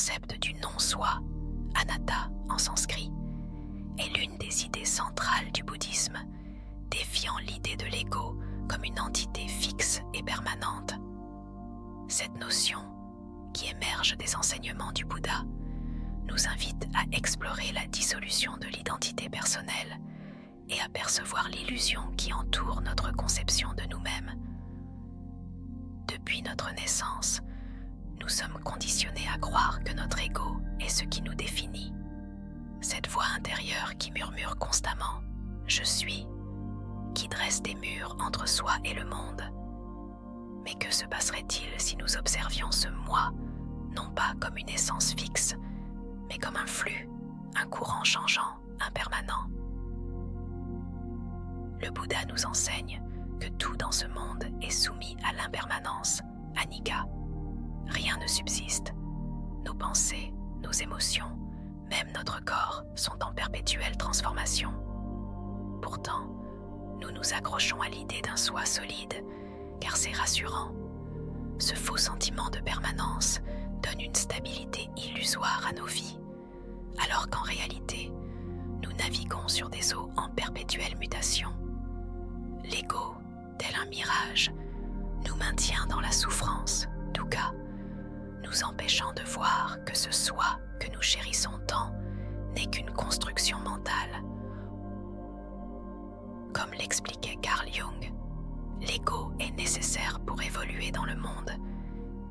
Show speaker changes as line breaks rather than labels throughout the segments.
concept du non-soi, anatta en sanskrit, est l'une des idées centrales du bouddhisme, défiant l'idée de l'ego comme une entité fixe et permanente. Cette notion, qui émerge des enseignements du Bouddha, nous invite à explorer la dissolution de l'identité personnelle et à percevoir l'illusion qui entoure notre conception de nous-mêmes. Depuis notre naissance, nous sommes conditionnés à croire que notre ego est ce qui nous définit. Cette voix intérieure qui murmure constamment « Je suis », qui dresse des murs entre soi et le monde. Mais que se passerait-il si nous observions ce « moi » non pas comme une essence fixe, mais comme un flux, un courant changeant, impermanent? Le Bouddha nous enseigne que tout dans ce monde est soumis à l'impermanence, anicca. Rien ne subsiste. Nos pensées, nos émotions, même notre corps sont en perpétuelle transformation. Pourtant, nous nous accrochons à l'idée d'un soi solide, car c'est rassurant. Ce faux sentiment de permanence donne une stabilité illusoire à nos vies, alors qu'en réalité, nous naviguons sur des eaux en perpétuelle mutation. L'ego, tel un mirage, nous maintient dans la souffrance, dukkha, nous empêchant de voir que ce soi que nous chérissons tant n'est qu'une construction mentale. Comme l'expliquait Carl Jung, l'ego est nécessaire pour évoluer dans le monde,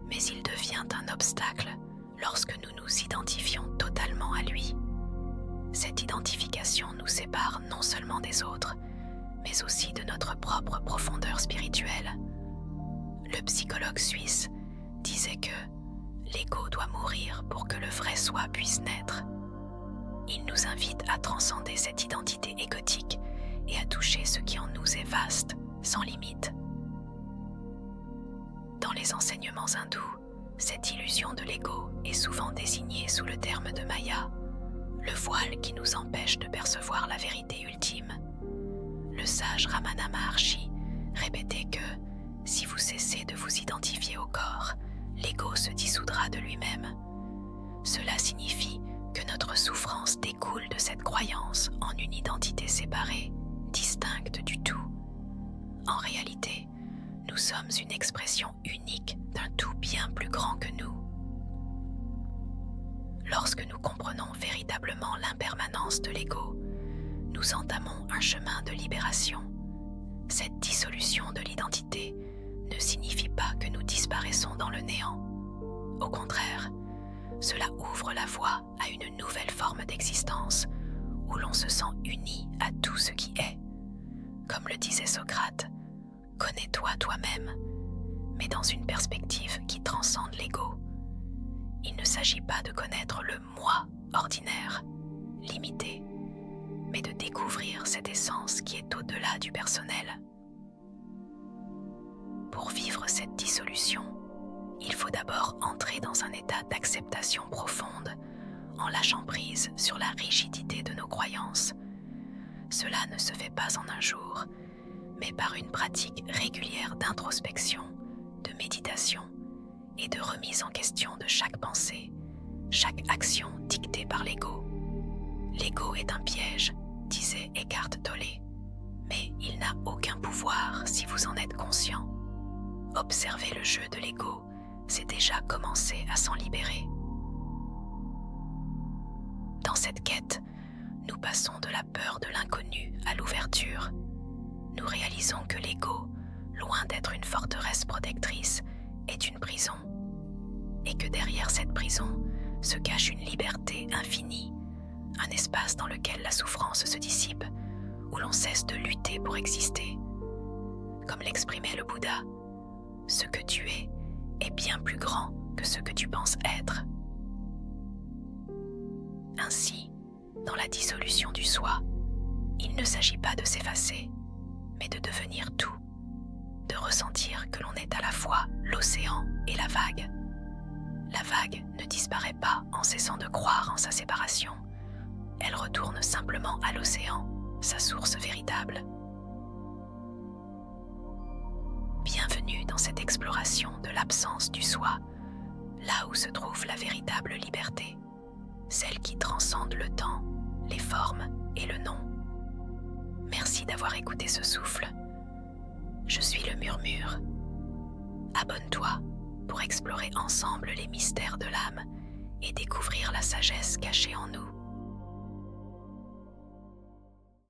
mais il devient un obstacle lorsque nous nous identifions totalement à lui. Cette identification nous sépare non seulement des autres, mais aussi de notre propre profondeur spirituelle. Le psychologue suisse disait que l'ego doit mourir pour que le vrai soi puisse naître. Il nous invite à transcender cette identité égotique et à toucher ce qui en nous est vaste, sans limite. Dans les enseignements hindous, cette illusion de l'ego est souvent désignée sous le terme de Maya, le voile qui nous empêche de percevoir la vérité ultime. Le sage Ramana Maharshi répétait que si vous cessez de vous identifier au corps, l'ego se dissoudra de lui-même. Cela signifie que notre souffrance découle de cette croyance en une identité séparée, distincte du tout. En réalité, nous sommes une expression unique d'un tout bien plus grand que nous. Lorsque nous comprenons véritablement l'impermanence de l'ego, nous entamons un chemin de libération. Cette dissolution de l'identité ne signifie pas que nous disparaissons dans le néant. Au contraire, cela ouvre la voie à une nouvelle forme d'existence où l'on se sent uni à tout ce qui est. Comme le disait Socrate, « Connais-toi toi-même », mais dans une perspective qui transcende l'ego. Il ne s'agit pas de connaître le « moi » ordinaire, limité, mais de découvrir cette essence qui est au-delà du personnel. Pour vivre cette dissolution, il faut d'abord entrer dans un état d'acceptation profonde, en lâchant prise sur la rigidité de nos croyances. Cela ne se fait pas en un jour, mais par une pratique régulière d'introspection, de méditation et de remise en question de chaque pensée, chaque action dictée par l'ego. L'ego est un piège, disait Eckhart Tolle, mais il n'a aucun pouvoir si vous en êtes conscient. Observer le jeu de l'ego, c'est déjà commencer à s'en libérer. Dans cette quête, nous passons de la peur de l'inconnu à l'ouverture. Nous réalisons que l'ego, loin d'être une forteresse protectrice, est une prison, et que derrière cette prison se cache une liberté infinie, un espace dans lequel la souffrance se dissipe, où l'on cesse de lutter pour exister. Comme l'exprimait le Bouddha, ce que tu es bien plus grand que ce que tu penses être. Ainsi, dans la dissolution du soi, il ne s'agit pas de s'effacer, mais de devenir tout, de ressentir que l'on est à la fois l'océan et la vague. La vague ne disparaît pas en cessant de croire en sa séparation. Elle retourne simplement à l'océan, sa source véritable. Bienvenue dans cette exploration de l'absence du soi, là où se trouve la véritable liberté, celle qui transcende le temps, les formes et le nom. Merci d'avoir écouté ce souffle. Je suis le murmure. Abonne-toi pour explorer ensemble les mystères de l'âme et découvrir la sagesse cachée en nous.